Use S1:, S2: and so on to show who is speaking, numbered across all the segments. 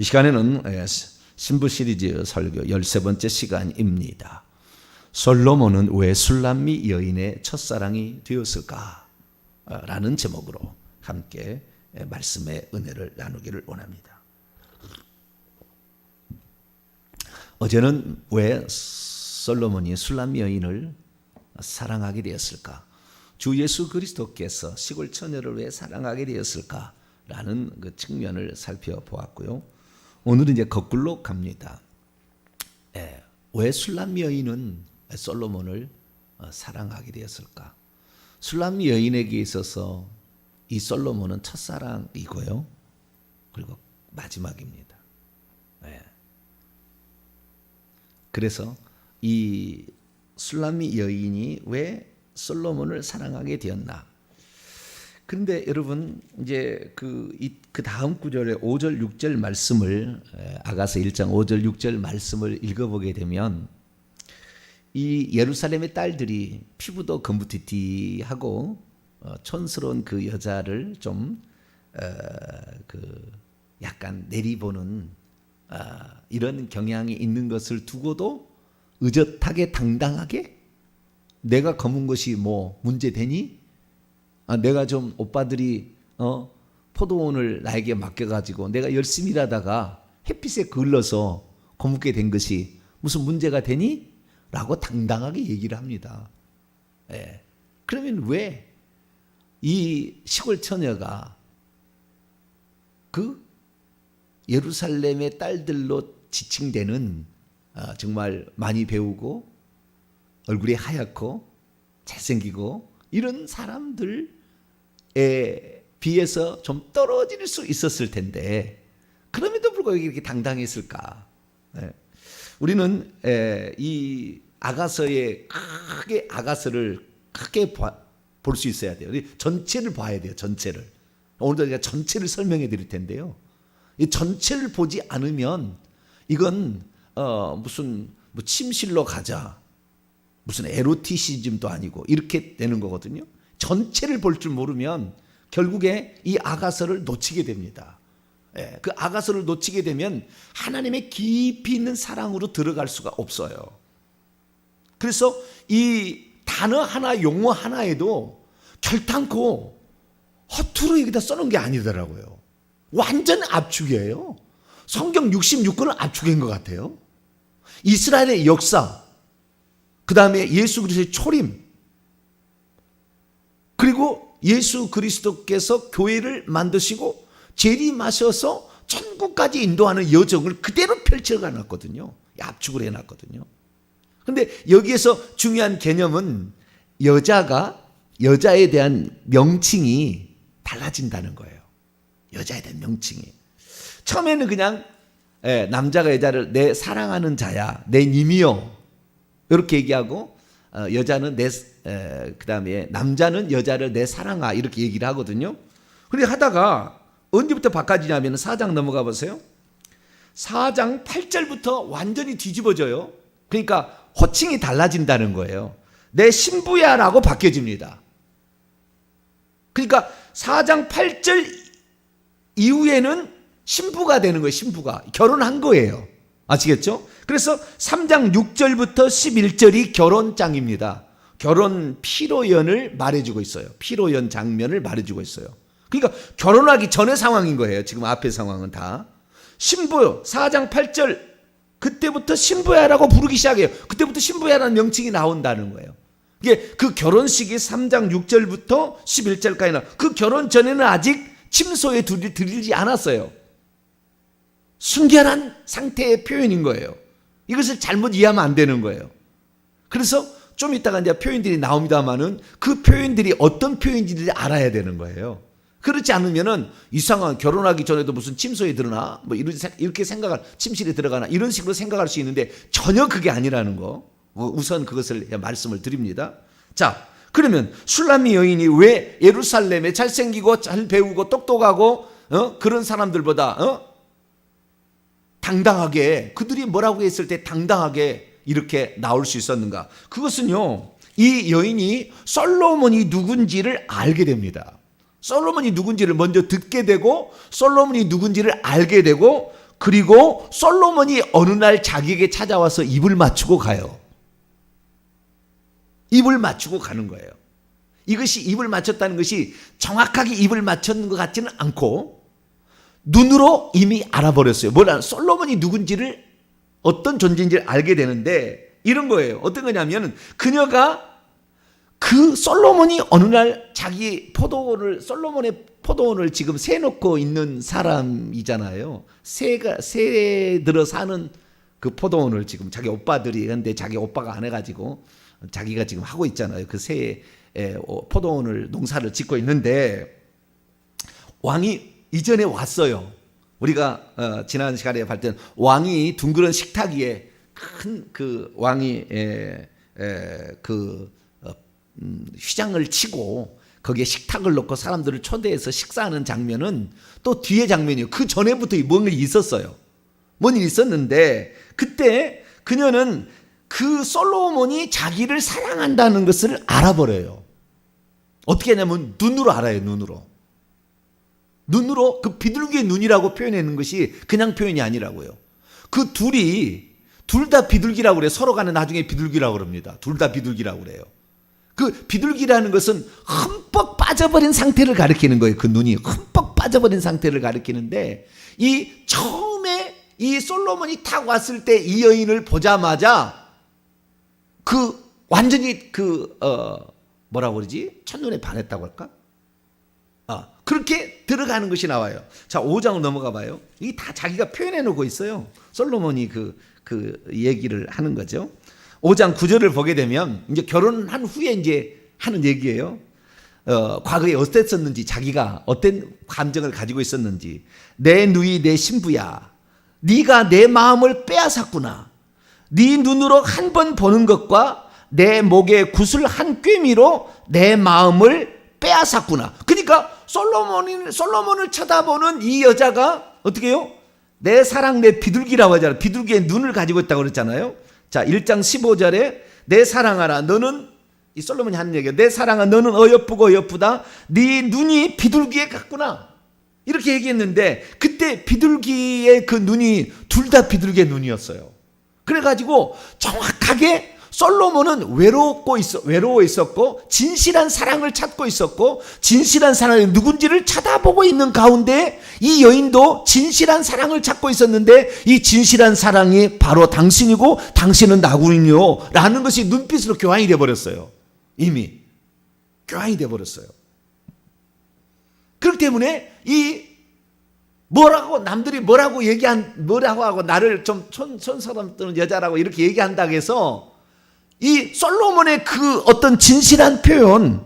S1: 이 시간에는 신부 시리즈 설교 13번째 시간입니다. 솔로몬은 왜 술람미 여인의 첫사랑이 되었을까? 라는 제목으로 함께 말씀의 은혜를 나누기를 원합니다. 어제는 왜 솔로몬이 술람미 여인을 사랑하게 되었을까? 주 예수 그리스도께서 시골 처녀를 왜 사랑하게 되었을까? 라는 그 측면을 살펴보았고요. 오늘은 이제 거꾸로 갑니다. 왜 술람미 여인은 솔로몬을 사랑하게 되었을까? 술람미 여인에게 있어서 이 솔로몬은 첫사랑이고요. 그리고 마지막입니다. 그래서 이 술람미 여인이 왜 솔로몬을 사랑하게 되었나? 그런데 여러분 이제 그 다음 구절에 5절 6절 말씀을 아가서 1장 5절 6절 말씀을 읽어보게 되면 이 예루살렘의 딸들이 피부도 검부티티하고 촌스러운 그 여자를 좀 약간 내리보는 이런 경향이 있는 것을 두고도 의젓하게 당당하게 내가 검은 것이 뭐 문제되니? 내가 좀 오빠들이 포도원을 나에게 맡겨가지고 내가 열심히 일하다가 햇빛에 그을러서 검게 된 것이 무슨 문제가 되니? 라고 당당하게 얘기를 합니다. 그러면 왜 이 시골 처녀가 그 예루살렘의 딸들로 지칭되는 정말 많이 배우고 얼굴이 하얗고 잘생기고 이런 사람들에 비해서 좀 떨어질 수 있었을 텐데 그럼에도 불구하고 이렇게 당당했을까? 우리는 이 아가서의 아가서를 크게 볼 수 있어야 돼요. 전체를 봐야 돼요. 전체를. 오늘도 제가 전체를 설명해 드릴 텐데요. 이 전체를 보지 않으면 이건 무슨 침실로 가자, 무슨 에로티시즘도 아니고 이렇게 되는 거거든요. 전체를 볼 줄 모르면 결국에 이 아가서를 놓치게 됩니다. 그 아가서를 놓치게 되면 하나님의 깊이 있는 사랑으로 들어갈 수가 없어요. 그래서 이 단어 하나, 용어 하나에도 결탄코 허투루 여기다 써놓은 게 아니더라고요. 완전 압축이에요. 성경 66권은 압축인 것 같아요. 이스라엘의 역사, 그 다음에 예수 그리스도의 초림, 그리고 예수 그리스도께서 교회를 만드시고 재림하셔서 천국까지 인도하는 여정을 그대로 펼쳐가 놨거든요. 압축을 해놨거든요. 그런데 여기에서 중요한 개념은 여자에 대한 명칭이 달라진다는 거예요. 여자에 대한 명칭이. 처음에는 그냥 남자가 여자를 내 사랑하는 자야, 내 님이요 이렇게 얘기하고 여자는 그 다음에 남자는 여자를 내 사랑아 이렇게 얘기를 하거든요. 그렇게 하다가 언제부터 바꿔지냐면 4장 넘어가 보세요. 4장 8절부터 완전히 뒤집어져요. 그러니까 호칭이 달라진다는 거예요. 내 신부야 라고 바뀌어집니다. 그러니까 4장 8절 이후에는 신부가 되는 거예요. 신부가. 결혼한 거예요. 아시겠죠? 그래서 3장 6절부터 11절이 결혼장입니다. 결혼 피로연을 말해주고 있어요. 피로연 장면을 말해주고 있어요. 그러니까 결혼하기 전의 상황인 거예요. 지금 앞의 상황은 다. 신부 4장 8절 그때부터 신부야라고 부르기 시작해요. 그때부터 신부야라는 명칭이 나온다는 거예요. 이게 그 결혼식이 3장 6절부터 11절까지 나. 그 결혼 전에는 아직 침소에 들이지 않았어요. 순결한 상태의 표현인 거예요. 이것을 잘못 이해하면 안 되는 거예요. 그래서 좀 이따가 이제 표현들이 나옵니다만은 그 표현들이 어떤 표현인지를 알아야 되는 거예요. 그렇지 않으면은 이상한 결혼하기 전에도 무슨 침소에 들어나 뭐 이렇게 생각할 침실에 들어가나 이런 식으로 생각할 수 있는데 전혀 그게 아니라는 거. 우선 그것을 말씀을 드립니다. 자, 그러면 술람미 여인이 왜 예루살렘에 잘생기고 잘 배우고 똑똑하고 그런 사람들보다 당당하게 그들이 뭐라고 했을 때 당당하게 이렇게 나올 수 있었는가? 그것은요, 이 여인이 솔로몬이 누군지를 알게 됩니다. 솔로몬이 누군지를 먼저 듣게 되고 솔로몬이 누군지를 알게 되고 그리고 솔로몬이 어느 날 자기에게 찾아와서 입을 맞추고 가요. 입을 맞추고 가는 거예요. 이것이 입을 맞췄다는 것이 정확하게 입을 맞췄는 것 같지는 않고 눈으로 이미 알아버렸어요. 솔로몬이 누군지를, 어떤 존재인지를 알게 되는데 이런 거예요. 어떤 거냐면 그녀가 그 솔로몬이 어느 날 자기 솔로몬의 포도원을 지금 새 놓고 있는 사람이잖아요. 새 들어 사는 그 포도원을 지금 자기 오빠들이, 근데 자기 오빠가 안 해가지고 자기가 지금 하고 있잖아요. 그 새 포도원을, 농사를 짓고 있는데 왕이 이전에 왔어요. 우리가 지난 시간에 봤을 때는 왕이 둥그런 식탁 위에 큰 그 왕이 휘장을 치고 거기에 식탁을 놓고 사람들을 초대해서 식사하는 장면은 또 뒤에 장면이에요. 그 전에부터 뭔 일이 있었어요. 뭔 일이 있었는데 그때 그녀는 그 솔로몬이 자기를 사랑한다는 것을 알아버려요. 어떻게 하냐면 눈으로 알아요. 눈으로 그 비둘기의 눈이라고 표현하는 것이 그냥 표현이 아니라고요. 그 둘 다 비둘기라고 그래요. 서로 간에 나중에 비둘기라고 그럽니다. 둘 다 비둘기라고 그래요. 그 비둘기라는 것은 흠뻑 빠져버린 상태를 가리키는 거예요. 그 눈이 흠뻑 빠져버린 상태를 가리키는데 처음에 이 솔로몬이 탁 왔을 때 이 여인을 보자마자 완전히 뭐라고 그러지? 첫눈에 반했다고 할까? 그렇게 들어가는 것이 나와요. 자, 5장을 넘어가 봐요. 이게 다 자기가 표현해 놓고 있어요. 솔로몬이 그 얘기를 하는 거죠. 5장 9절을 보게 되면 이제 결혼한 후에 이제 하는 얘기예요. 과거에 어땠었는지, 자기가 어떤 감정을 가지고 있었는지. 내 누이 내 신부야, 네가 내 마음을 빼앗았구나. 네 눈으로 한 번 보는 것과 내 목에 구슬 한 꿰미로 내 마음을 빼앗았구나. 그러니까 솔로몬을 쳐다보는 이 여자가 어떻게 해요? 내 사랑 내 비둘기라고 하잖아요. 비둘기의 눈을 가지고 있다고 그랬잖아요. 자, 1장 15절에 내 사랑아라 너는, 이 솔로몬이 하는 얘기예요. 내 사랑아 너는 어여쁘고 어여쁘다. 네 눈이 비둘기에 같구나. 이렇게 얘기했는데 그때 비둘기의 그 눈이 둘 다 비둘기의 눈이었어요. 그래가지고 정확하게 솔로몬은 외로워 있었고 진실한 사랑을 찾고 있었고 진실한 사랑이 누군지를 쳐다보고 있는 가운데 이 여인도 진실한 사랑을 찾고 있었는데 이 진실한 사랑이 바로 당신이고 당신은 나군요 라는 것이 눈빛으로 교환이 돼버렸어요. 이미 교환이 돼버렸어요. 그렇기 때문에 남들이 뭐라고 하고 나를 좀 촌스러운 여자라고 이렇게 얘기한다고 해서 이 솔로몬의 그 어떤 진실한 표현,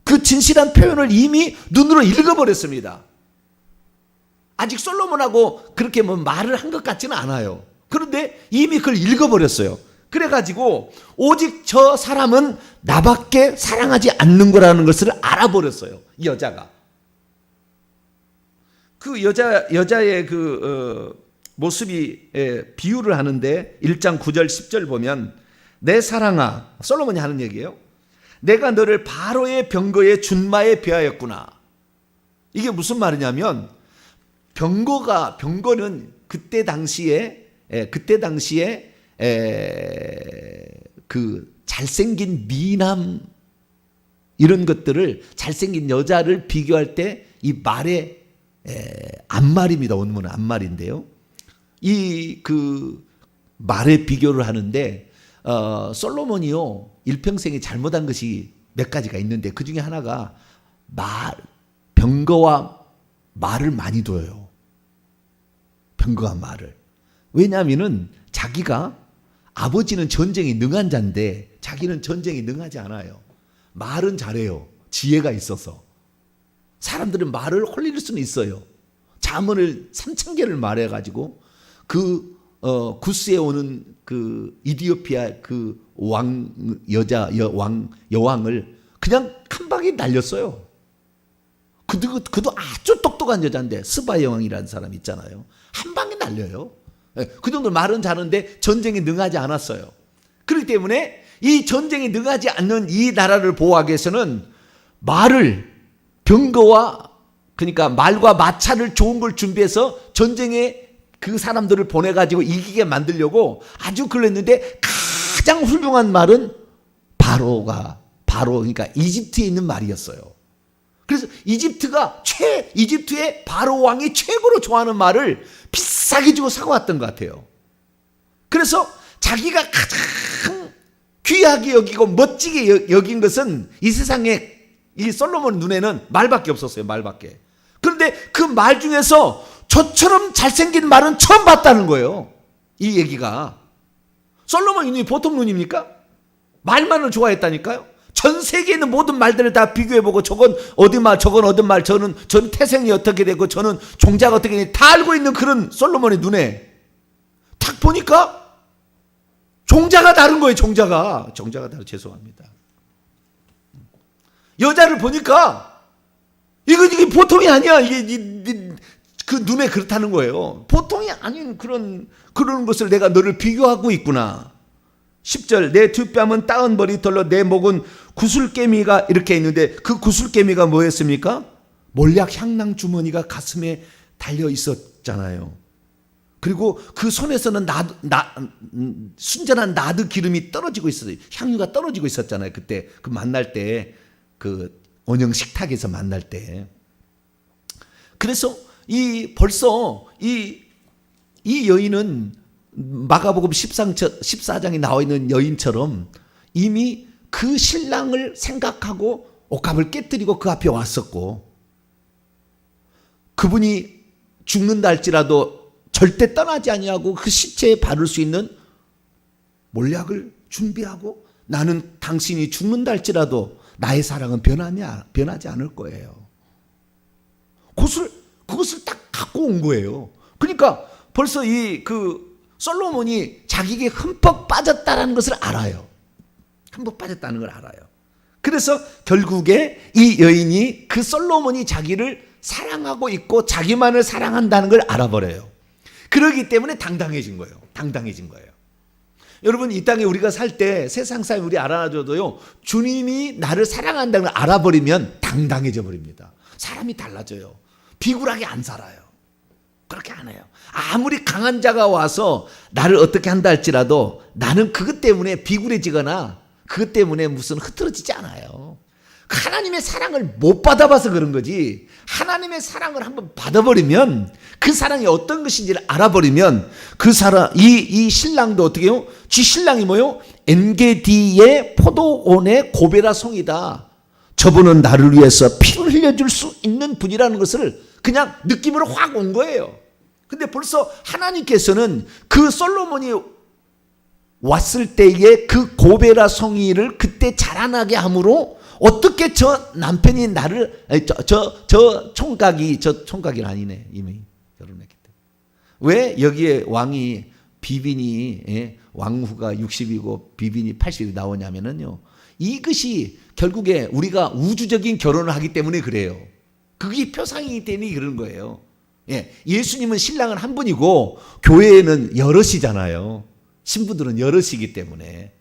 S1: 그 진실한 표현을 이미 눈으로 읽어버렸습니다. 아직 솔로몬하고 그렇게 말을 한 것 같지는 않아요. 그런데 이미 그걸 읽어버렸어요. 그래가지고 오직 저 사람은 나밖에 사랑하지 않는 거라는 것을 알아버렸어요. 이 여자가. 그 여자의 모습이 비유를 하는데 1장 9절 10절 보면 내 사랑아, 솔로몬이 하는 얘기예요. 내가 너를 바로의 병거의 준마에 비하였구나. 이게 무슨 말이냐면 병거는 그때 당시에 그 잘생긴 미남 이런 것들을 잘생긴 여자를 비교할 때 이 말의 앞말입니다. 원문은 앞말인데요. 그 말에 비교를 하는데 솔로몬이요 일평생에 잘못한 것이 몇 가지가 있는데 그 중에 하나가 병거와 말을 많이 둬요. 병거와 말을. 왜냐하면은 자기가 아버지는 전쟁에 능한 자인데 자기는 전쟁에 능하지 않아요. 말은 잘해요. 지혜가 있어서. 사람들은 말을 홀릴 수는 있어요. 잠언을 3,000개를 말해가지고 구스에 오는 그 이디오피아 그 여왕을 그냥 한 방에 날렸어요. 그도 아주 똑똑한 여자인데 스바 여왕이라는 사람 있잖아요. 한 방에 날려요. 그 정도 말은 잘하는데 전쟁에 능하지 않았어요. 그렇기 때문에 이 전쟁에 능하지 않는 이 나라를 보호하기 위해서는 그러니까 말과 마차를 좋은 걸 준비해서 전쟁에 그 사람들을 보내가지고 이기게 만들려고 아주 그랬는데 가장 훌륭한 말은 바로 그러니까 이집트에 있는 말이었어요. 그래서 이집트의 바로 왕이 최고로 좋아하는 말을 비싸게 주고 사고왔던 것 같아요. 그래서 자기가 가장 귀하게 여기고 멋지게 여긴 것은 이 세상에 이 솔로몬 눈에는 말밖에 없었어요. 말밖에. 그런데 그 말 중에서 저처럼 잘생긴 말은 처음 봤다는 거예요. 이 얘기가. 솔로몬 눈이 보통 눈입니까? 말만을 좋아했다니까요. 전 세계에 있는 모든 말들을 다 비교해보고 저건 어디 말, 저건 어디 말, 저는 태생이 어떻게 되고 저는 종자가 어떻게 되고 다 알고 있는 그런 솔로몬의 눈에 딱 보니까 종자가 다른 거예요. 종자가 다른, 죄송합니다. 여자를 보니까 이게 보통이 아니야. 이게 그 눈에 그렇다는 거예요. 보통이 아닌 그런 것을 내가 너를 비교하고 있구나. 10절 내 두 뺨은 따은 머리털로 내 목은 구슬개미가 이렇게 있는데 그 구슬개미가 뭐였습니까? 몰약 향낭 주머니가 가슴에 달려 있었잖아요. 그리고 그 손에서는 순전한 나드 기름이 떨어지고 있었어요. 향유가 떨어지고 있었잖아요. 그때 그 만날 때 그 원형 식탁에서 만날 때. 그래서 벌써 이 여인은 마가복음 14장에 나와 있는 여인처럼 이미 그 신랑을 생각하고 옷값을 깨뜨리고 그 앞에 왔었고, 그분이 죽는다 할지라도 절대 떠나지 아니하고 그 시체에 바를 수 있는 몰약을 준비하고, 나는 당신이 죽는다 할지라도 나의 사랑은 변하지 않을 거예요. 그것을 딱 갖고 온 거예요. 그러니까 벌써 솔로몬이 자기에게 흠뻑 빠졌다는 것을 알아요. 흠뻑 빠졌다는 걸 알아요. 그래서 결국에 이 여인이 그 솔로몬이 자기를 사랑하고 있고 자기만을 사랑한다는 걸 알아버려요. 그러기 때문에 당당해진 거예요. 여러분, 이 땅에 우리가 살 때 세상 사람 우리 알아줘도요, 주님이 나를 사랑한다는 걸 알아버리면 당당해져 버립니다. 사람이 달라져요. 비굴하게 안 살아요. 그렇게 안 해요. 아무리 강한 자가 와서 나를 어떻게 한다 할지라도 나는 그것 때문에 비굴해지거나 그것 때문에 무슨 흐트러지지 않아요. 하나님의 사랑을 못 받아봐서 그런 거지, 하나님의 사랑을 한번 받아버리면, 그 사랑이 어떤 것인지를 알아버리면, 그 사람, 이 신랑도 어떻게 해요? 지 신랑이 뭐요? 엔게디의 포도원의 고베라 송이다. 저분은 나를 위해서 피를 흘려줄 수 있는 분이라는 것을 그냥 느낌으로 확 온 거예요. 근데 벌써 하나님께서는 그 솔로몬이 왔을 때의 그 고베라 송이를 그때 자라나게 함으로 어떻게 저 남편이 나를, 저 총각이 아니네, 이미 결혼했기 때문에. 왜 여기에 왕이 비빈이, 왕후가 60이고 비빈이 80이 나오냐면요, 이것이 결국에 우리가 우주적인 결혼을 하기 때문에 그래요. 그게 표상이기 때문에 그런 거예요. 예수님은 신랑은 한 분이고 교회에는 여럿이잖아요. 신부들은 여럿이기 때문에.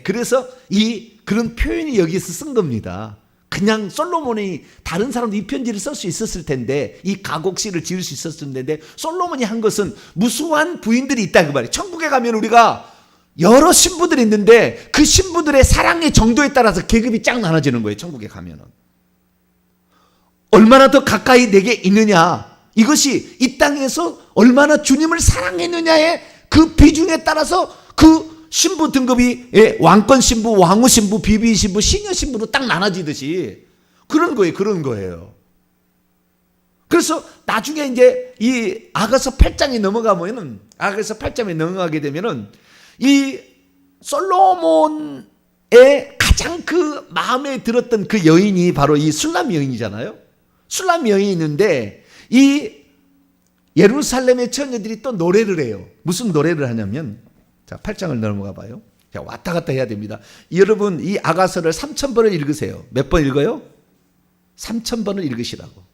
S1: 그래서 그런 표현이 여기서 쓴 겁니다. 그냥 솔로몬이, 다른 사람도 이 편지를 쓸 수 있었을 텐데, 이 가곡시를 지을 수 있었을 텐데, 솔로몬이 한 것은 무수한 부인들이 있다 그 말이에요. 천국에 가면 우리가 여러 신부들이 있는데 그 신부들의 사랑의 정도에 따라서 계급이 쫙 나눠지는 거예요. 천국에 가면은 얼마나 더 가까이 내게 있느냐, 이것이 이 땅에서 얼마나 주님을 사랑했느냐의 그 비중에 따라서 그 신부 등급이, 왕권 신부, 왕후 신부, 비비 신부, 시녀 신부로 딱 나눠지듯이 그런 거예요. 그래서 나중에 이제 이 아가서 8장에 넘어가면은, 아가서 8장에 넘어가게 되면은 이 솔로몬의 가장 그 마음에 들었던 그 여인이 바로 이 술람 여인이잖아요. 술람 여인이 있는데 이 예루살렘의 처녀들이 또 노래를 해요. 무슨 노래를 하냐면, 자, 8장을 넘어가 봐요. 자, 왔다 갔다 해야 됩니다. 여러분, 이 아가서를 3000번을 읽으세요. 몇 번 읽어요? 3000번을 읽으시라고.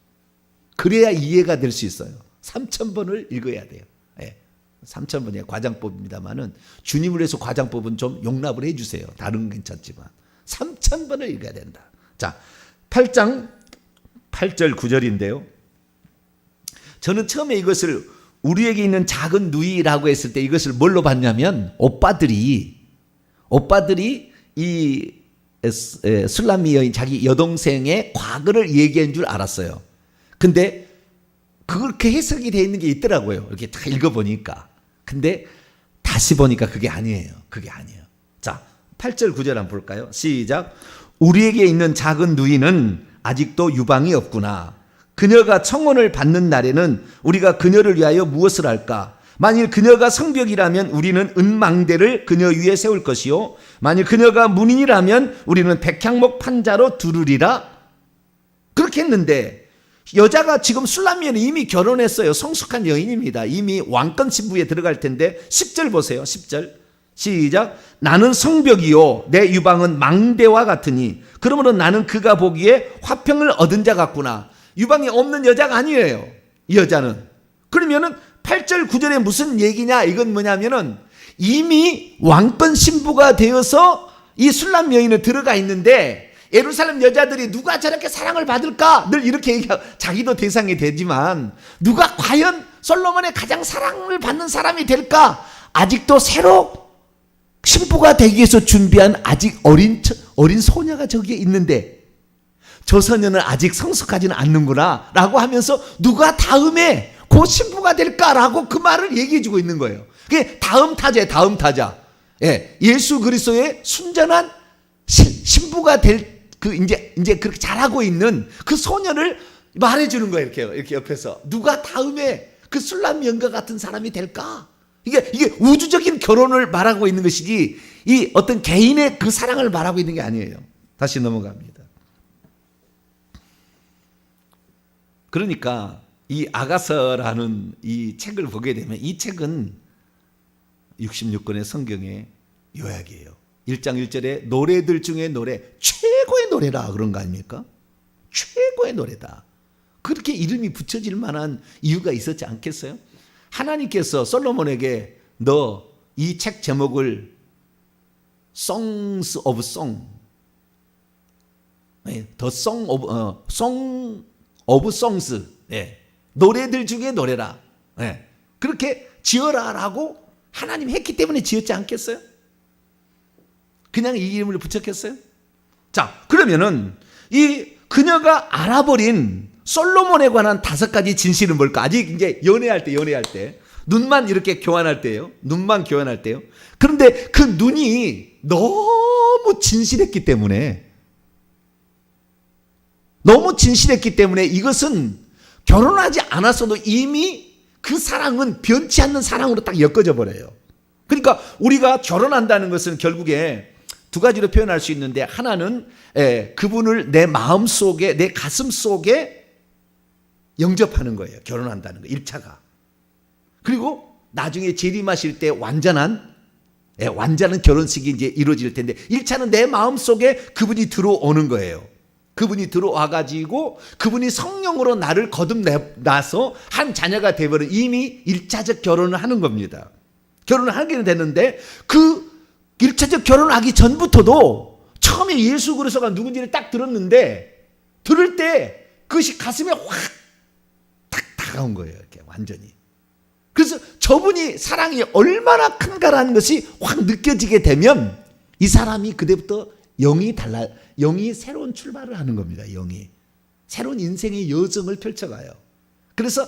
S1: 그래야 이해가 될 수 있어요. 3000번을 읽어야 돼요. 3000번이 과장법입니다만은 주님을 위해서 과장법은 좀 용납을 해주세요. 다른 건 괜찮지만 3000번을 읽어야 된다. 자, 8장 8절 9절인데요. 저는 처음에 이것을 우리에게 있는 작은 누이라고 했을 때 이것을 뭘로 봤냐면 오빠들이 이 술람미 여인 자기 여동생의 과거를 얘기한 줄 알았어요. 근데 그렇게 해석이 되어 있는 게 있더라고요. 이렇게 다 읽어보니까. 근데 다시 보니까 그게 아니에요. 그게 아니에요. 자, 8절 9절 한번 볼까요? 시작. 우리에게 있는 작은 누이는 아직도 유방이 없구나. 그녀가 청혼을 받는 날에는 우리가 그녀를 위하여 무엇을 할까? 만일 그녀가 성벽이라면 우리는 은망대를 그녀 위에 세울 것이요, 만일 그녀가 문인이라면 우리는 백향목 판자로 두르리라. 그렇게 했는데 여자가 지금 술람미에는 이미 결혼했어요. 성숙한 여인입니다. 이미 왕권 신부에 들어갈 텐데 10절 보세요. 10절 시작. 나는 성벽이요 내 유방은 망대와 같으니 그러므로 나는 그가 보기에 화평을 얻은 자 같구나. 유방이 없는 여자가 아니에요, 이 여자는. 그러면은 8절 9절에 무슨 얘기냐? 이건 뭐냐면은 이미 왕권 신부가 되어서 이 술람 여인은 들어가 있는데 예루살렘 여자들이 누가 저렇게 사랑을 받을까? 늘 이렇게 얘기하고 자기도 대상이 되지만 누가 과연 솔로몬의 가장 사랑을 받는 사람이 될까? 아직도 새로 신부가 되기 위해서 준비한 아직 어린 소녀가 저기에 있는데 저 소녀는 아직 성숙하지는 않는구나 라고 하면서 누가 다음에 그 신부가 될까라고 그 말을 얘기해 주고 있는 거예요. 그게 다음 타자예요. 다음 타자. 예, 예수 그리스도의 순전한 신부가 될 이제 그렇게 잘하고 있는 그 소녀를 말해 주는 거예요. 이렇게 옆에서 누가 다음에 그 술람 연가 같은 사람이 될까? 이게 우주적인 결혼을 말하고 있는 것이지 이 어떤 개인의 그 사랑을 말하고 있는 게 아니에요. 다시 넘어갑니다. 그러니까 이 아가서라는 이 책을 보게 되면 이 책은 66권의 성경의 요약이에요. 1장 1절에 노래들 중에 노래, 최고의 노래라 그런 거 아닙니까? 최고의 노래다. 그렇게 이름이 붙여질 만한 이유가 있었지 않겠어요? 하나님께서 솔로몬에게 너 이 책 제목을 Songs of Song, The Song of Songs, 노래들 중에 노래라, 그렇게 지어라라고 하나님 했기 때문에 지었지 않겠어요? 그냥 이 이름을 붙였겠어요? 자, 그러면은 이 그녀가 알아버린 솔로몬에 관한 5가지 진실은 뭘까? 아직 이제 연애할 때 눈만 이렇게 교환할 때예요. 눈만 교환할 때요. 그런데 그 눈이 너무 진실했기 때문에 이것은 결혼하지 않았어도 이미 그 사랑은 변치 않는 사랑으로 딱 엮어져 버려요. 그러니까 우리가 결혼한다는 것은 결국에 2가지로 표현할 수 있는데, 하나는 그분을 내 마음 속에, 내 가슴 속에 영접하는 거예요. 결혼한다는 거 1차가. 그리고 나중에 재림하실 때 완전한 결혼식이 이제 이루어질 텐데 1차는 내 마음 속에 그분이 들어오는 거예요. 그분이 들어와 가지고 그분이 성령으로 나를 거듭나서 한 자녀가 되어버린 이미 1차적 결혼을 하는 겁니다. 결혼을 하게 됐는데 그 1차적 결혼하기 전부터도 처음에 예수 그리스도가 누군지를 딱 들었는데 들을 때 그것이 가슴에 확 딱 다가온 거예요. 이렇게 완전히. 그래서 저분이 사랑이 얼마나 큰가라는 것이 확 느껴지게 되면 이 사람이 그때부터 영이 새로운 출발을 하는 겁니다. 영이 새로운 인생의 여정을 펼쳐가요. 그래서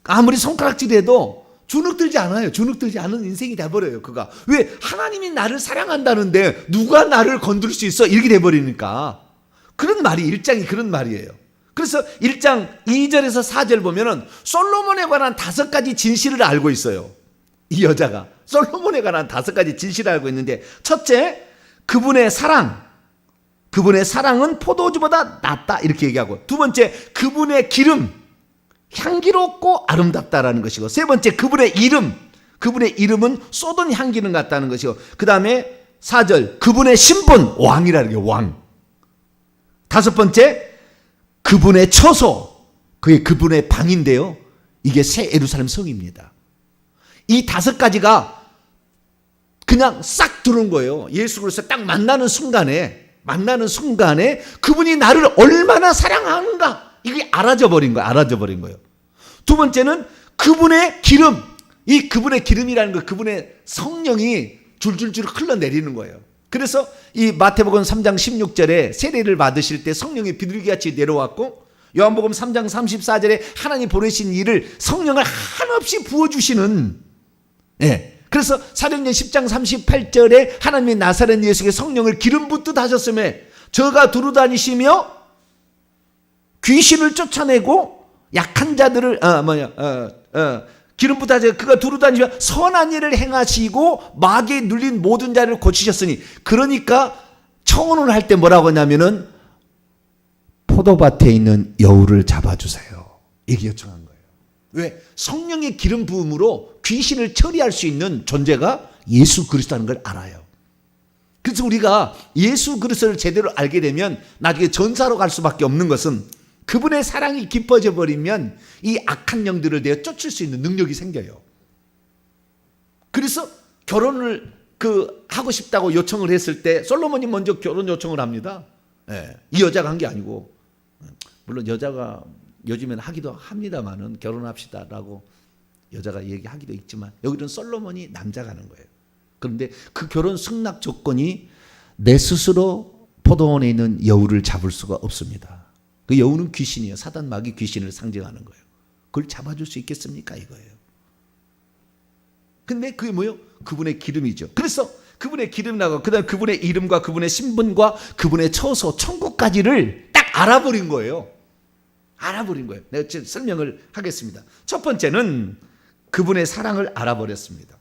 S1: 아무리 손가락질해도 주눅들지 않아요. 주눅들지 않은 인생이 돼버려요. 그가 왜? 하나님이 나를 사랑한다는데 누가 나를 건들 수 있어? 이렇게 돼버리니까. 그런 말이 1장이 그런 말이에요. 그래서 1장 2절에서 4절 보면은 솔로몬에 관한 5가지 진실을 알고 있어요. 이 여자가 솔로몬에 관한 5가지 진실을 알고 있는데, 첫째, 그분의 사랑은 포도주보다 낫다 이렇게 얘기하고, 2번째, 그분의 기름, 향기롭고 아름답다라는 것이고, 3번째, 그분의 이름은 쏟은 향기는 같다는 것이고, 그 다음에 4절, 그분의 신분, 왕이라는 게 왕. 5번째, 그분의 처소, 그게 그분의 방인데요, 이게 새 예루살렘 성입니다. 이 5가지가 그냥 싹 들어온 거예요. 예수 그리스도 딱 만나는 순간에 그분이 나를 얼마나 사랑하는가 이게 알아져 버린 거예요. 2번째는 그분의 기름, 이 그분의 기름이라는 거, 그분의 성령이 줄줄줄 흘러내리는 거예요. 그래서 이 마태복음 3장 16절에 세례를 받으실 때 성령이 비둘기같이 내려왔고, 요한복음 3장 34절에 하나님 보내신 이를 성령을 한없이 부어주시는, 그래서 사도행전 10장 38절에 하나님이 나사렛 예수에게 성령을 기름 붓듯 하셨음에 저가 두루다니시며 귀신을 쫓아내고 약한 자들을 기름 붓듯 하셔서 그가 두루다니시며 선한 일을 행하시고 마귀에 눌린 모든 자를 고치셨으니, 그러니까 청혼을 할 때 뭐라고 하냐면은 포도밭에 있는 여우를 잡아주세요, 이게 요청한 거예요. 왜? 성령의 기름 부음으로 귀신을 처리할 수 있는 존재가 예수 그리스도라는 걸 알아요. 그래서 우리가 예수 그리스도를 제대로 알게 되면 나중에 전사로 갈 수밖에 없는 것은, 그분의 사랑이 깊어져 버리면 이 악한 영들을 내어 쫓을 수 있는 능력이 생겨요. 그래서 결혼을 하고 싶다고 요청을 했을 때 솔로몬이 먼저 결혼 요청을 합니다. 이 여자가 한 게 아니고, 물론 여자가 요즘에는 하기도 합니다만은 결혼합시다라고 여자가 얘기하기도 있지만, 여기는 솔로몬이 남자가 하는 거예요. 그런데 그 결혼 승낙 조건이 내 스스로 포도원에 있는 여우를 잡을 수가 없습니다. 그 여우는 귀신이에요. 사단 마귀 귀신을 상징하는 거예요. 그걸 잡아줄 수 있겠습니까? 이거예요. 근데 그게 뭐예요? 그분의 기름이죠. 그래서 그분의 기름 나고, 그다음 그분의 이름과 그분의 신분과 그분의 처소, 천국까지를 딱 알아버린 거예요. 알아버린 거예요. 내가 지금 설명을 하겠습니다. 첫 번째는 그분의 사랑을 알아버렸습니다.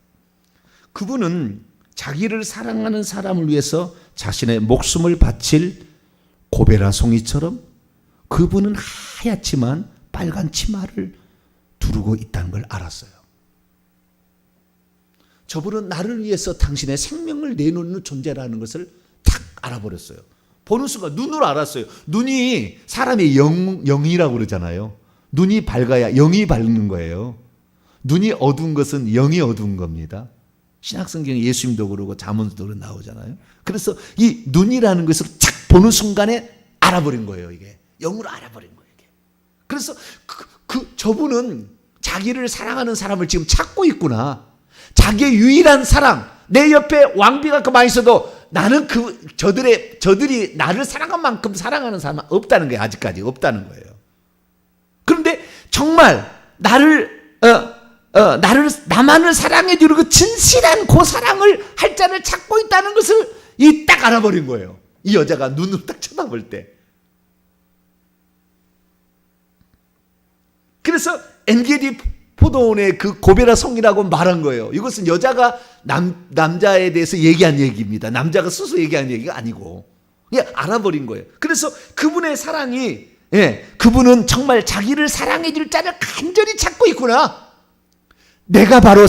S1: 그분은 자기를 사랑하는 사람을 위해서 자신의 목숨을 바칠 고베라 송이처럼 그분은 하얗지만 빨간 치마를 두르고 있다는 걸 알았어요. 저분은 나를 위해서 당신의 생명을 내놓는 존재라는 것을 탁 알아버렸어요. 보는 순간 눈으로 알았어요. 눈이 사람의 영이라고 그러잖아요. 눈이 밝아야 영이 밝는 거예요. 눈이 어두운 것은 영이 어두운 겁니다. 신약성경에 예수님도 그러고 잠언도 그러고 나오잖아요. 그래서 이 눈이라는 것을 착 보는 순간에 알아버린 거예요. 이게 영으로 알아버린 거예요. 이게. 그래서 저분은 자기를 사랑하는 사람을 지금 찾고 있구나. 자기의 유일한 사랑, 내 옆에 왕비가 많이 있어도 나는 저들이 나를 사랑한 만큼 사랑하는 사람은 없다는 거예요. 아직까지 없다는 거예요. 그런데 정말 나만을 사랑해 주는 그 진실한 그 사랑을 할 자를 찾고 있다는 것을 딱 알아버린 거예요. 이 여자가 눈으로 딱 쳐다볼 때. 그래서 엔게디 포도원의 그 고베라 송이라고 말한 거예요. 이것은 여자가 남자에 대해서 얘기한 얘기입니다. 남자가 스스로 얘기한 얘기가 아니고 그냥 알아버린 거예요. 그래서 그분의 사랑이, 그분은 정말 자기를 사랑해 줄 자를 간절히 찾고 있구나. 내가 바로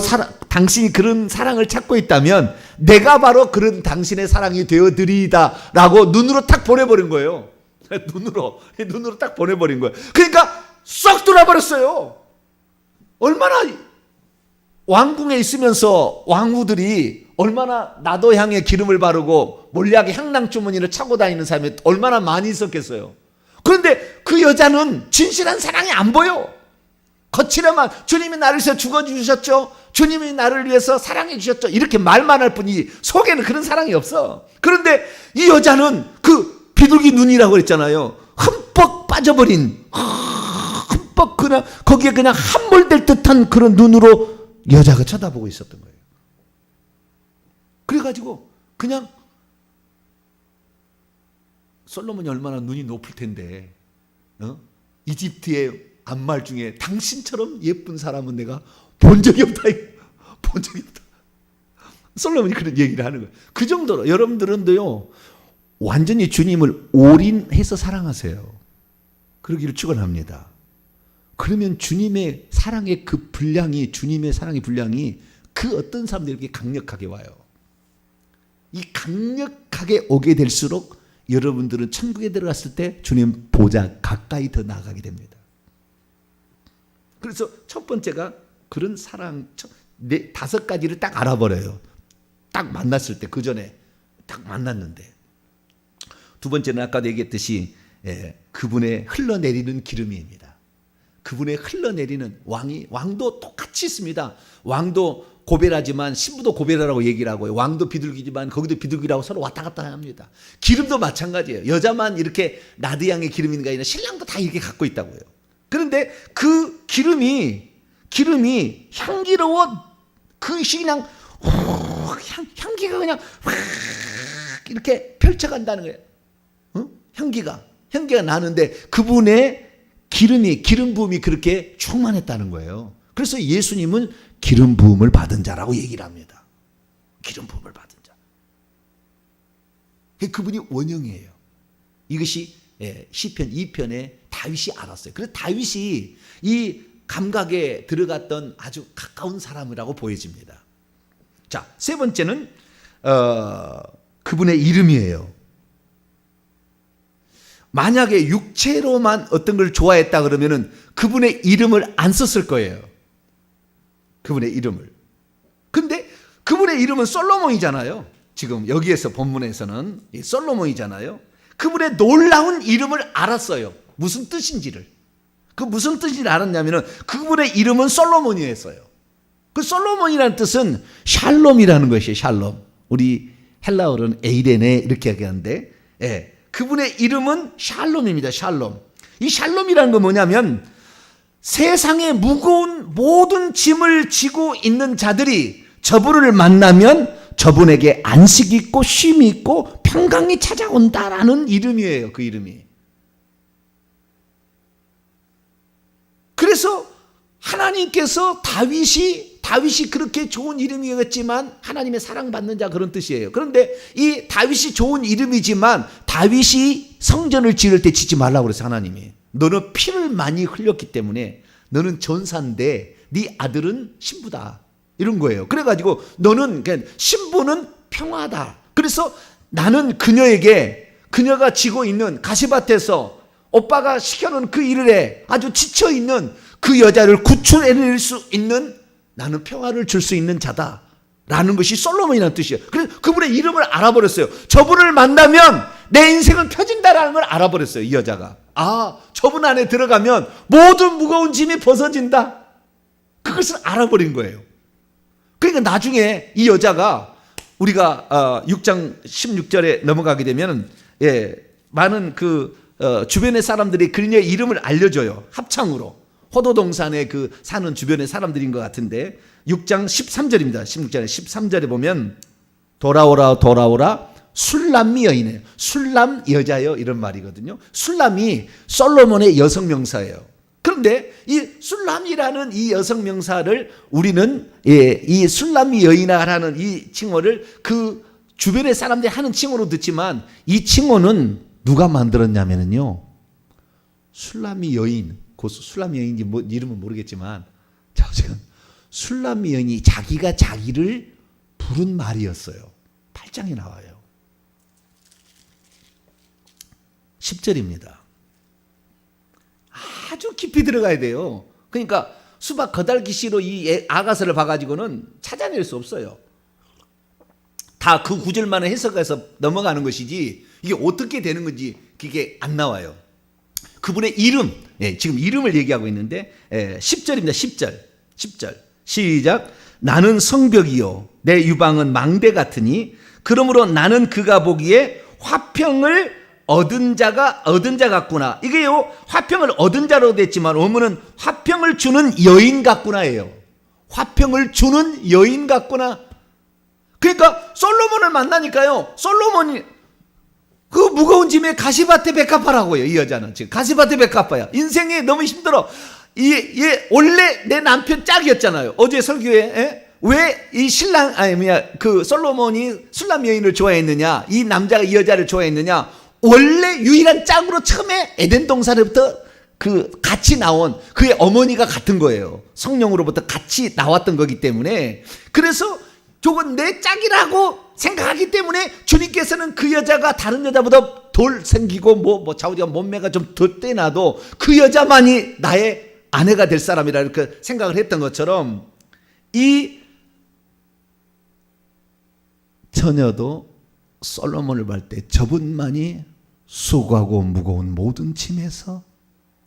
S1: 당신이 그런 사랑을 찾고 있다면 내가 바로 그런 당신의 사랑이 되어드리이다 라고 눈으로 딱 보내버린 거예요. 눈으로 딱 보내버린 거예요. 그러니까 쏙 돌아버렸어요. 얼마나 왕궁에 있으면서 왕후들이 얼마나 나도 향해 기름을 바르고 몰약의 향낭 주머니를 차고 다니는 사람이 얼마나 많이 있었겠어요. 그런데 그 여자는 진실한 사랑이 안 보여. 거칠어만 주님이 나를 위해서 죽어주셨죠. 주님이 나를 위해서 사랑해 주셨죠. 이렇게 말만 할 뿐이 속에는 그런 사랑이 없어. 그런데 이 여자는 그 비둘기 눈이라고 그랬잖아요. 흠뻑 빠져버린, 흠뻑 그냥 거기에 그냥 함몰될 듯한 그런 눈으로 여자가 쳐다보고 있었던 거예요. 그래가지고 그냥 솔로몬이 얼마나 눈이 높을 텐데, 이집트의 암말 중에 당신처럼 예쁜 사람은 내가 본 적이 없다. 본 적이 없다. 솔로몬이 그런 얘기를 하는 거예요. 그 정도로 여러분들은요, 완전히 주님을 올인해서 사랑하세요. 그러기를 축원합니다. 그러면 주님의 사랑의 그 분량이, 주님의 사랑의 분량이 그 어떤 사람들에게 강력하게 와요. 이 강력하게 오게 될수록 여러분들은 천국에 들어갔을 때 주님 보좌 가까이 더 나아가게 됩니다. 그래서 첫 번째가 그런 사랑, 5가지를 딱 알아버려요. 딱 만났을 때, 그 전에 딱 만났는데. 두 번째는 아까도 얘기했듯이 그분의 흘러내리는 기름입니다. 그분의 흘러내리는 왕도 똑같이 있습니다. 왕도 고벨하지만 신부도 고벨하라고 얘기를 하고요. 왕도 비둘기지만 거기도 비둘기라고 서로 왔다 갔다 합니다. 기름도 마찬가지예요. 여자만 이렇게 나드양의 기름인 게 아니라 신랑도 다 이렇게 갖고 있다고요. 그런데 그 기름이 향기로워 그것이 그냥 향기가 그냥 이렇게 펼쳐간다는 거예요. 향기가 나는데 그분의 기름 부음이 그렇게 충만했다는 거예요. 그래서 예수님은 기름 부음을 받은 자라고 얘기를 합니다. 기름 부음을 받은 자. 그분이 원형이에요. 이것이 시편 2편에 다윗이 알았어요. 그래서 다윗이 이 감각에 들어갔던 아주 가까운 사람이라고 보여집니다. 자, 세 번째는 그분의 이름이에요. 만약에 육체로만 어떤 걸 좋아했다 그러면은 그분의 이름을 안 썼을 거예요. 그분의 이름을. 근데 그분의 이름은 솔로몬이잖아요. 지금 여기에서 본문에서는 솔로몬이잖아요. 그분의 놀라운 이름을 알았어요. 무슨 뜻인지를. 그 무슨 뜻인지를 알았냐면은 그분의 이름은 솔로몬이었어요. 그 솔로몬이라는 뜻은 샬롬이라는 것이에요. 샬롬. 우리 헬라어로는 에이레네 이렇게 얘기하는데, 그분의 이름은 샬롬입니다. 샬롬. 이 샬롬이라는 건 뭐냐면 세상의 무거운 모든 짐을 지고 있는 자들이 저분을 만나면 저분에게 안식이 있고 쉼이 있고 평강이 찾아온다라는 이름이에요. 그 이름이. 그래서 하나님께서 다윗이 그렇게 좋은 이름이었지만 하나님의 사랑받는 자 그런 뜻이에요. 그런데 이 다윗이 좋은 이름이지만 다윗이 성전을 지을 때 짓지 말라고 그랬어요. 하나님이. 너는 피를 많이 흘렸기 때문에 너는 전사인데 네 아들은 신부다. 이런 거예요. 그래가지고 너는 신부는 평화다. 그래서 나는 그녀가 지고 있는 가시밭에서 오빠가 시켜놓은 그 일에 아주 지쳐있는 그 여자를 구출해낼 수 있는 나는 평화를 줄 수 있는 자다 라는 것이 솔로몬이라는 뜻이에요. 그래서 그분의 이름을 알아버렸어요. 저분을 만나면 내 인생은 펴진다라는 걸 알아버렸어요. 이 여자가. 저분 안에 들어가면 모든 무거운 짐이 벗어진다. 그것을 알아버린 거예요. 그러니까 나중에 이 여자가 우리가 6장 16절에 넘어가게 되면 많은 주변의 사람들이 그녀의 이름을 알려줘요. 합창으로. 호도동산에 사는 주변의 사람들인 것 같은데 6장 13절입니다. 16절에 13절에 보면 돌아오라 술람미 여인이에요. 술람 여자요 이런 말이거든요. 술람이 솔로몬의 여성 명사예요. 그런데 이 술람이라는 이 여성 명사를 우리는 이 술람미 여인아라는 이 칭호를 그 주변의 사람들이 하는 칭호로 듣지만 이 칭호는 누가 만들었냐면요. 술람미 여인, 술람미 여인인지 이름은 모르겠지만 술람미 여인이 자기가 자기를 부른 말이었어요. 8장에 나와요. 10절입니다. 아주 깊이 들어가야 돼요. 그러니까 수박 거달기시로 이 아가서를 봐가지고는 찾아낼 수 없어요. 다 그 구절만을 해석해서 넘어가는 것이지 이게 어떻게 되는 건지 그게 안 나와요. 그분의 이름, 지금 이름을 얘기하고 있는데 10절입니다. 10절 시작. 나는 성벽이요 내 유방은 망대 같으니 그러므로 나는 그가 보기에 화평을 얻은 자 같구나. 이게요 화평을 얻은 자로 됐지만 원문은 화평을 주는 여인 같구나예요. 화평을 주는 여인 같구나. 그러니까 솔로몬을 만나니까요 솔로몬이 그 무거운 짐에 가시밭에 백합화라고요. 이 여자는 지금 가시밭에 백합화야. 인생이 너무 힘들어. 얘 원래 내 남편 짝이었잖아요. 어제 설교에 왜 이 신랑 그 솔로몬이 술람 여인을 좋아했느냐, 이 남자가 이 여자를 좋아했느냐. 원래 유일한 짝으로 처음에 에덴 동산에부터 같이 나온 그의 어머니가 같은 거예요. 성령으로부터 같이 나왔던 거기 때문에 그래서 저건 내 짝이라고 생각하기 때문에 주님께서는 그 여자가 다른 여자보다 덜 생기고 좌우지간 몸매가 좀 더 떼나도 그 여자만이 나의 아내가 될 사람이라 이렇게 생각을 했던 것처럼 이 처녀도 솔로몬을 볼 때 저분만이 수고하고 무거운 모든 짐에서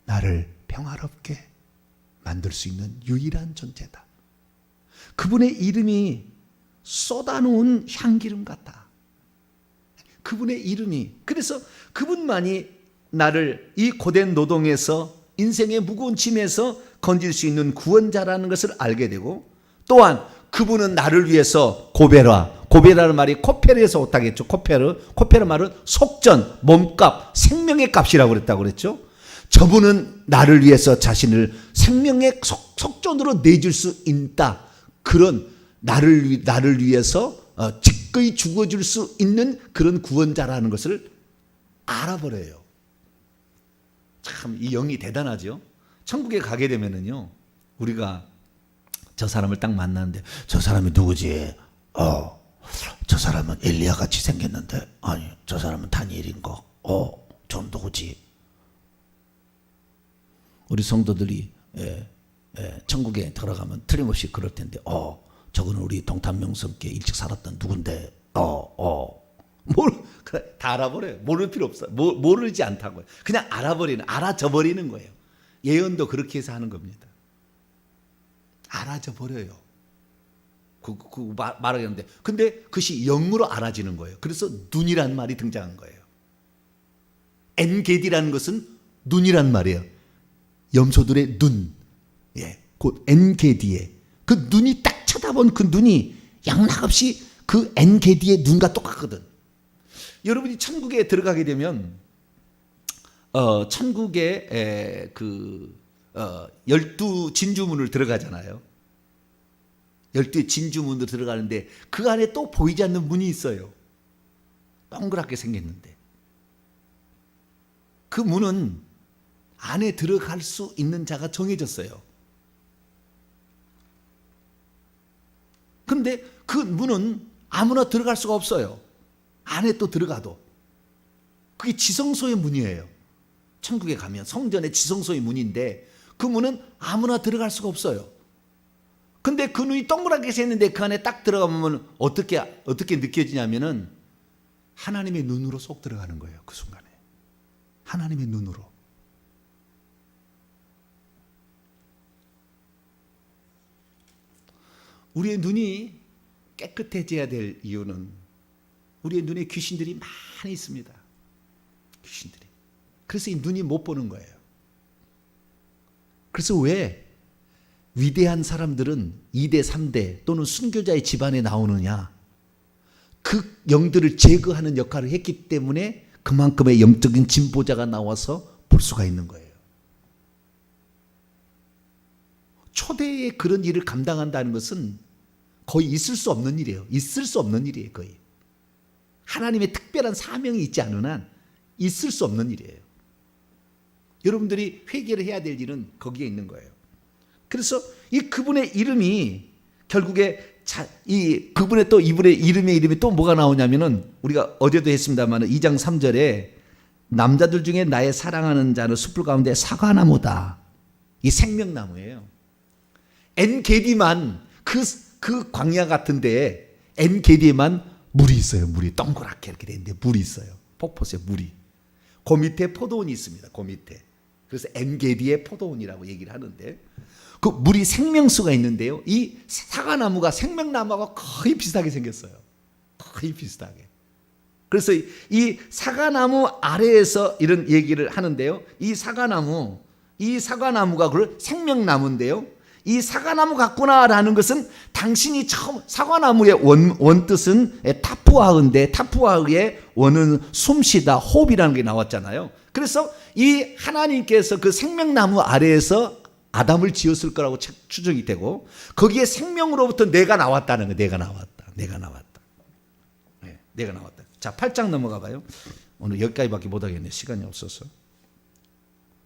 S1: 나를 평화롭게 만들 수 있는 유일한 존재다. 그분의 이름이 쏟아놓은 향기름 같다. 그분의 이름이, 그래서 그분만이 나를 이 고된 노동에서, 인생의 무거운 짐에서 건질 수 있는 구원자라는 것을 알게 되고, 또한 그분은 나를 위해서 고베라는 말이 코페르에서 왔다겠죠. 코페르 말은 속전, 몸값, 생명의 값이라고 그랬다고 그랬죠. 저분은 나를 위해서 자신을 생명의 속전으로 내줄 수 있다. 그런 나를 위해서 기꺼이 죽어줄 수 있는 그런 구원자라는 것을 알아버려요. 참 이 영이 대단하죠. 천국에 가게 되면은요, 우리가 저 사람을 딱 만나는데, 저 사람이 누구지? 저 사람은 엘리야 같이 생겼는데, 아니 저 사람은 다니엘인가? 전 누구지? 우리 성도들이 천국에 들어가면 틀림없이 그럴 텐데, 저거는 우리 동탄명성께 일찍 살았던 누군데, 다 알아버려요. 모를 필요 없어요. 모르지 않다고요. 그냥 알아져 버리는 거예요. 예언도 그렇게 해서 하는 겁니다. 알아져 버려요. 말하겠는데, 근데 그것이 영으로 알아지는 거예요. 그래서 눈이란 말이 등장한 거예요. 엔게디라는 것은 눈이란 말이에요. 염소들의 눈, 곧 엔게디에 그 눈이 딱 쳐다본 그 눈이 양락없이 그 엔게디의 눈과 똑같거든. 여러분이 천국에 들어가게 되면 천국에 12 진주문을 들어가잖아요. 12 진주문으로 들어가는데 그 안에 또 보이지 않는 문이 있어요. 동그랗게 생겼는데 그 문은 안에 들어갈 수 있는 자가 정해졌어요. 그런데 그 문은 아무나 들어갈 수가 없어요. 안에 또 들어가도. 그게 지성소의 문이에요. 천국에 가면 성전의 지성소의 문인데 그 문은 아무나 들어갈 수가 없어요. 근데 그 눈이 동그랗게 생겼는데 그 안에 딱 들어가면 어떻게 느껴지냐면은 하나님의 눈으로 쏙 들어가는 거예요. 그 순간에. 하나님의 눈으로. 우리의 눈이 깨끗해져야 될 이유는 우리의 눈에 귀신들이 많이 있습니다. 귀신들이. 그래서 이 눈이 못 보는 거예요. 그래서 왜 위대한 사람들은 2대, 3대 또는 순교자의 집안에 나오느냐? 그 영들을 제거하는 역할을 했기 때문에 그만큼의 영적인 진보자가 나와서 볼 수가 있는 거예요. 초대에 그런 일을 감당한다는 것은 거의 있을 수 없는 일이에요. 있을 수 없는 일이에요. 거의. 하나님의 특별한 사명이 있지 않은 한 있을 수 없는 일이에요. 여러분들이 회개를 해야 될 일은 거기에 있는 거예요. 그래서 이 그분의 이름이 결국에 그분의 또 이분의 이름이 또 뭐가 나오냐면은 우리가 어제도 했습니다만 2장 3절에 남자들 중에 나의 사랑하는 자는 숲을 가운데 사과나무다. 이 생명나무예요. 엔게디만 그 광야 같은 데에 엔게디에만 물이 있어요. 물이 동그랗게 이렇게 되는데 물이 있어요. 폭포수에 물이. 그 밑에 포도원이 있습니다. 그 밑에. 그래서 엔게디의 포도원이라고 얘기를 하는데 그 물이 생명수가 있는데요. 이 사과나무가 생명나무하고 거의 비슷하게 생겼어요. 거의 비슷하게. 그래서 이 사과나무 아래에서 이런 얘기를 하는데요. 이 사과나무가 그 생명나무인데요. 이 사과나무 같구나라는 것은 당신이 처음 사과나무의 원뜻은 타푸아흐인데 타푸아흐의 원은 숨쉬다 호흡이라는 게 나왔잖아요. 그래서 이 하나님께서 그 생명나무 아래에서 아담을 지었을 거라고 추정이 되고 거기에 생명으로부터 내가 나왔다는 거예요. 내가 나왔다. 네, 내가 나왔다. 자, 8장 넘어가 봐요. 오늘 여기까지밖에 못 하겠네요. 시간이 없어서.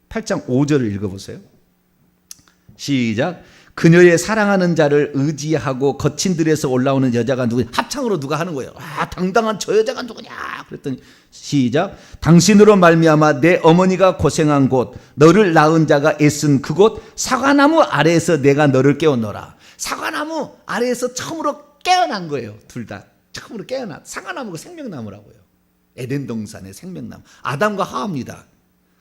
S1: 8장 5절을 읽어보세요. 시작. 그녀의 사랑하는 자를 의지하고 거친 들에서 올라오는 여자가 누구냐? 합창으로 누가 하는 거예요. 당당한 저 여자가 누구냐? 그랬더니 시작. 당신으로 말미암아 내 어머니가 고생한 곳, 너를 낳은 자가 애쓴 그곳 사과나무 아래에서 내가 너를 깨웠노라. 사과나무 아래에서 처음으로 깨어난 거예요. 둘 다 처음으로 깨어난. 사과나무가 생명나무라고요. 에덴 동산의 생명나무. 아담과 하와입니다.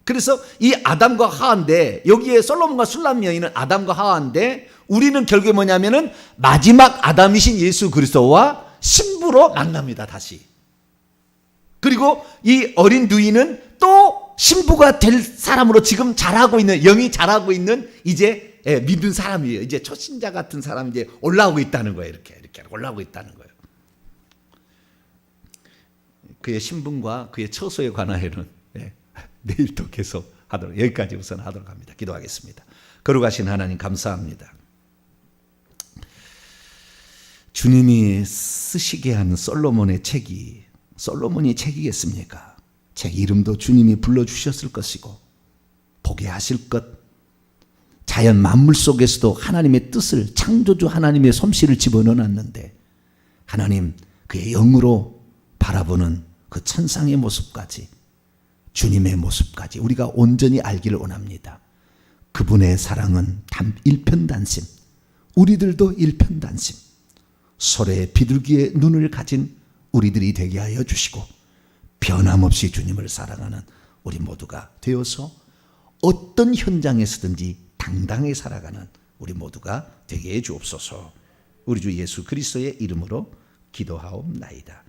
S1: 그래서 이 아담과 하와인데 여기에 솔로몬과 술람 여인은 아담과 하와인데 우리는 결국에 뭐냐면은 마지막 아담이신 예수 그리스도와 신부로 만납니다. 다시. 그리고 이 어린 누이는 또 신부가 될 사람으로 지금 자라고 있는 영이 자라고 있는 이제 믿은 사람이에요. 이제 초신자 같은 사람이 이제 올라오고 있다는 거예요. 이렇게 올라오고 있다는 거예요. 그의 신분과 그의 처소에 관하여는 내일 또 계속 하도록 여기까지 우선 하도록 합니다. 기도하겠습니다. 거룩하신 하나님 감사합니다. 주님이 쓰시게 한 솔로몬의 책이 솔로몬이 책이겠습니까? 책 이름도 주님이 불러주셨을 것이고 보게 하실 것 자연 만물 속에서도 하나님의 뜻을 창조주 하나님의 솜씨를 집어넣어놨는데 하나님 그의 영으로 바라보는 그 천상의 모습까지 주님의 모습까지 우리가 온전히 알기를 원합니다. 그분의 사랑은 일편단심 우리들도 일편단심 소래의 비둘기의 눈을 가진 우리들이 되게 하여 주시고 변함없이 주님을 사랑하는 우리 모두가 되어서 어떤 현장에서든지 당당히 살아가는 우리 모두가 되게 해 주옵소서. 우리 주 예수 그리스도의 이름으로 기도하옵나이다.